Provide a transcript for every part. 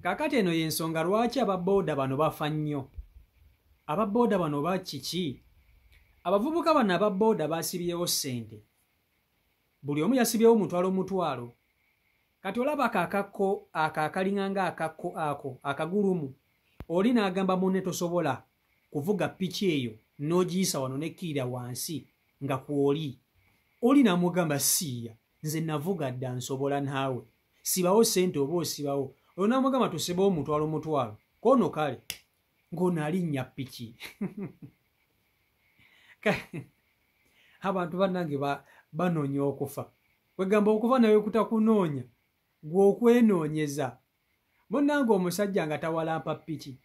Kakati eno y'ensonga lwaki ababooda bano bafa nnyo. Ababooda bano bakiki? Abavubuka bano ababooda basibyewo ssente. Buli omu yasibyewo mutwalo. Kati olaba akakko akakalinganga akakko ako akagulumu. Oli n'agamba munne tosobola kuvuga piki eyo n'ogiyisa wano nekkirira wansi nga kwoli. Oli n'amugamba siiya nze navuga dda nsobola naawe. Sibawo ssente oba osibawo. Oyo n'amugamba tusibawo mutwalo. Kono kale ng'ono alinnya piki. Abantu bannange banoonya okufa. Wegamba okufa nawe kutakunoonya gwe okwenoonyeza. Munnange omusajja nga tawalampa piki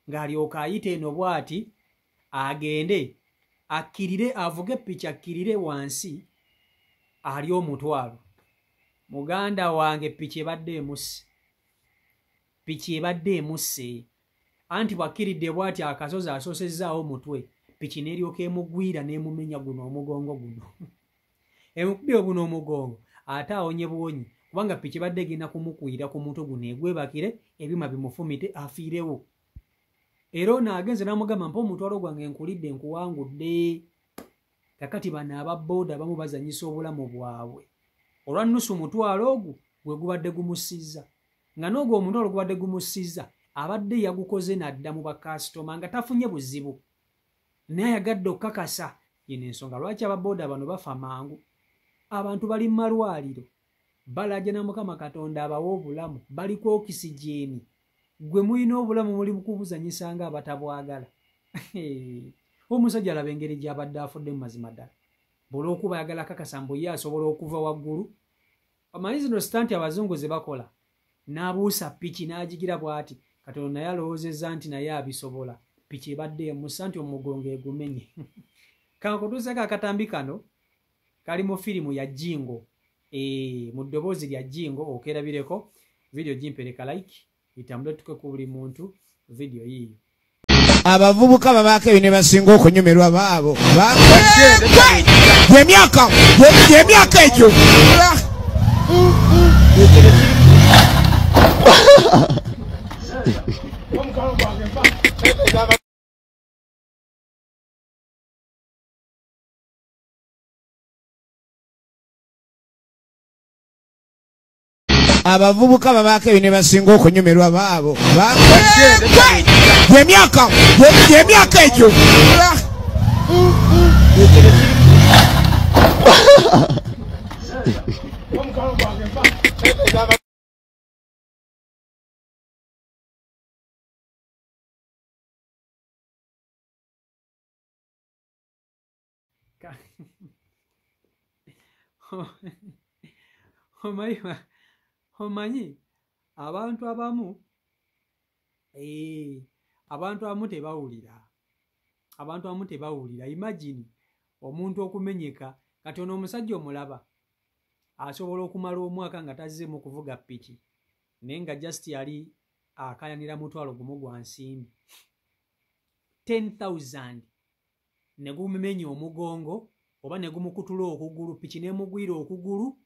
ng'alyoka ayita eno bw'ati agende akkirire avuge piki akkirire wansi ali omutwalo. Muganda wange piki ebadde emusse. Anti bwakkiridde bw'ati akasozi asosezzaawo mutwe piki n'eryoka emugwira n'emumenya guno omugongo guno. Emukubye guno omugongo ate awonye buwonyi kubanga piki badde egenda kumukwira ku mutwe guno egwebakire ebyuma bimufumite afiirewo. Era ono agenze n'amugamba mpa omutwalo gwange nkulidde nkuwangudde. Kakati bano ababooda abamu bazanyisa obulamu bwabwe. Olwa nnusu mutwalo ogwo gwe gubadde gumussizza. Nga n'ogwo omutwalo gubadde gumussizza abadde yagukoze nadda mu bakasitoma nga tafunye buzibu. Naye ayagadde okukakasa yeno ensonga lwaki ababooda bano bafa mangu. Abantu bali mu malwaliro balajja na Mukama Katonda abawa obulamu baliko okisijeeni. Gwe mulina obulamu muli bukubuzanyisa nga abatabwagala. Omusajja alaba engeri gy'abadde afudde mu mazima ddala. Buli okuba ayagala kakasa mbu ye asobola okuva waggulu. Omanyi zino sitanti abazungu ze bakola. N'abuusa piki n'agigira bw'ati. Katonda naye alowoozezza nti naye abisobola. Piki ebadde emussa nti omugongo egumenye. Kankutuuseko akatambi kano kali mu firimu ya Jingo. Mu ddoboozi lya Jingo okerabireko. Video gimpereka like. Itambule tuke ku buli muntu video yiyo. Abavubuka babaako ebyo ne basinga okunyumirwa baabo. Emyaka egyo. Abavubuka babaako ebyo ne basinga okunyumirwa baabo. Emyaka egyo. Omanyi abantu abamu tebawulira. Imagine omuntu okumenyeka kati ono omusajja omulaba asobola okumala omwaka nga tazzeemu kuvuga piki naye nga just yali akayanira mutwalo gumu gwa nsimbi 10,000 ne gumumenya omugongo oba ne gumukutula okugulu piki n'emugwira okugulu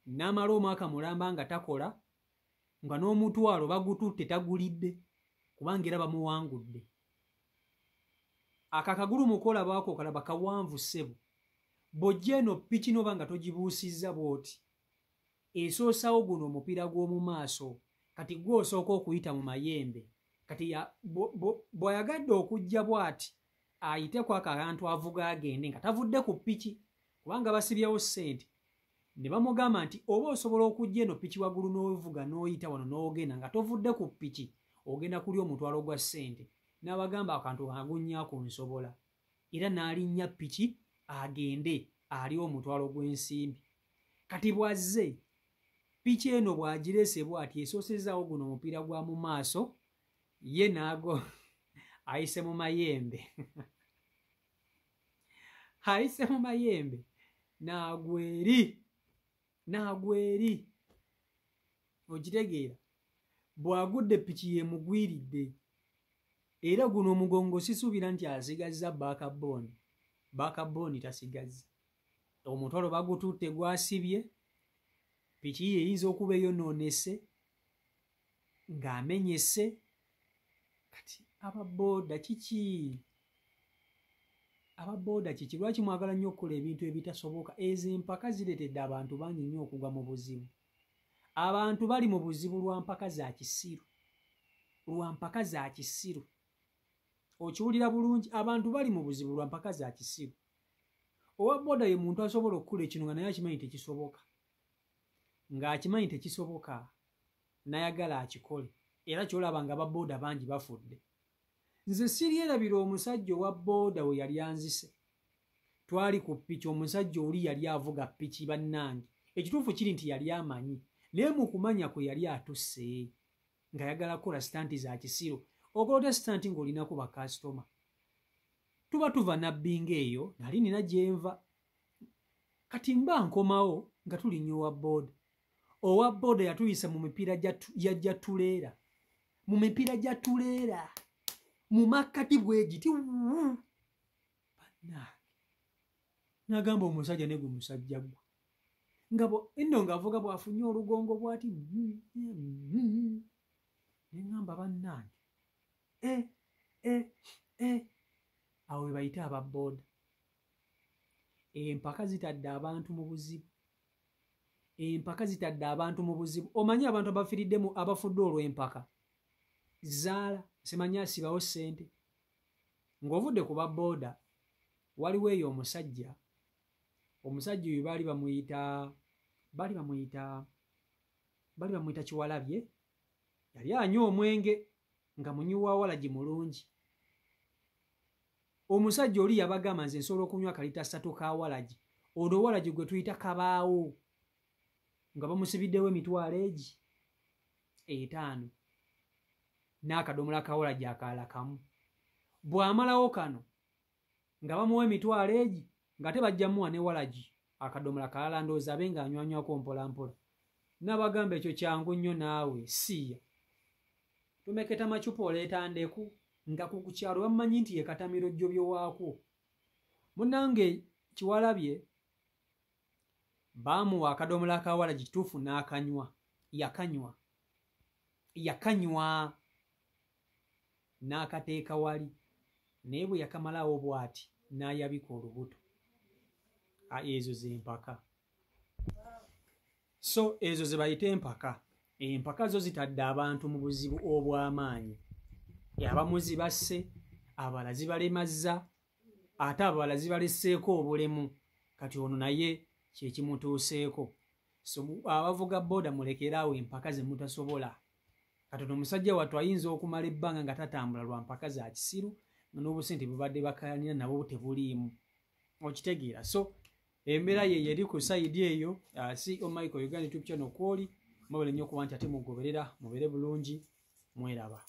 n'amala omwaka mulamba nga takola nga n'omutwalo bagututte tagulidde kubanga era bamuwangudde. Akakagulu mukola baako kalaba kawanvu ssebo. Bw'ojja eno piki n'oba nga togibuusizza bw'oti esoosawo guno omupiira gw'omu maaso kati gw'osooka okuyita mu mayembe kati bw'ayagadde okujja bw'ati ayiteko akantu avuga agende nga tavudde ku piki kubanga basibyewo ssente. Ne bamugamba nti oba osobola okujja eno piki waggulu n'ovuga n'oyita wano n'ogenda nga tovudde ku piki ogenda kuli omutwalo gwa ssente. N'abagamba akantu agunnya ku nsobola era n'alinnya piki agende ali omutwalo gw'ensimbi. Kati bw'azze piki eno bw'agireese bw'ati esoosezaawo guno omupiira gwa mu maaso ye naago ayise mu mayembe. Ayise mu mayembe n'agweri ogitegeera bw'agudde piki yemugwiridde era guno omugongo sisuubira nti asigazza backbone tasigazza. Omutwalo bagututte gwasibye piki yeyinza okuba eyonoonese ng'amenyese. Kati ababooda kiki? Ababooda kiki? Lwaki mwagala nnyo okukola ebintu ebitasoboka? Ezo empaka zireetedde abantu bangi nnyo okugwa mu buzibu. Abantu bali mu buzibu lwa mpaka za kisiru. Lwa mpaka za kisiru. Okiwulira bulungi? Abantu bali mu buzibu lwa mpaka za kisiru. Owa booda ye muntu asobola okukola ekintu nga naye akimanyi tekisoboka. Ng'akimanyi tekisoboka nayagala akikole. Era kyolaba nga ababooda bangi bafudde. Nze siryerabira omusajja owa booda we yali anzise. Twali ku ppiki, omusajja oli yali avuga ppiki bannange. Ekituufu kiri nti yali amanyi. Naye mu kumanya kwe yali atusse ng'ayagala kukola sitanti za kisiru. Okolota sitanti ng'olinako bakasitoma. Tuba tuva nabbinga eyo, nali nina gye nva. Kati mba nkomawo nga tulinnya owa booda. Owa booda yatuyisa mu mipiira gya jatuleera. Mu mipiira gya tuleera. Mu makkati bwegiti. Bannange. N'agamba omusajja ne gwe musajja gwe. Eno ng'avuga bw'afunye olugongo bw'ati. Ne ngamba bannange. Awo we bayita ababooda. Empaka zitadde abantu mu buzibu. Empaka zitadde abantu mu buzibu. Omanyi abantu abafiriddemu abafudde olw'empaka. Zaala, simanyi asibawo ssente. Ng'ovudde ku babooda, waliwo eyo omusajja. Omusajja oyo baali bamuyita Kiwalabye. Yali anywa omwenge nga munywi wa walagi mulungi. Omusajja oli yabagamba nze nsobola okunywa kalita 3 ka walagi. Olwo walagi gwe tuyita kabaawo. Nga bamusibiddewo emitwalo egi 5. N'akadomola ka walagi akalala kamu. Bw'amalawo kano nga bamuwa emitwalo egi nga tebajja muwa ne walagi akadomola kalala ndowooza abe ng'anywanywako mpolampola. N'abagamba ekyo kyangu nnyo naawe siya. Tumeketa macupa oleeta ndeku nga ku kyalo bamanyi nti ye katamiro jjobyo waako. Munnange Kiwalabye baamuwa akadomola ka walagi kituufu n'akanywa. Yakanywa n'akateeka wali. Naye bwe yakamalawo bw'ati n'ayabika olubuto. Ezo z'empaka. So ezo ze bayita empaka. Empaka zo zitadde abantu mu buzibu obw'amaanyi. Abamu zibasse, abalala zibalemazza, ate abalala zibalesseeko obulemu. Kati ono naye kye kimutuuseeko. So abavuga booda mulekeraawo empaka ze mutasobola. Kati omusajja wattu ayinza okumala ebbanga nga tatambula lwa mpaka za kisiru nga n'obusente bubadde bakayanira nabo tebuliimu. Okitegeera. So embeera ye yeri ku sayidi eyo. CEO Michael Uganda YouTube channel kwoli. Mubale nnyo okuba nti ate mugoberera mubeere bulungi mweraba.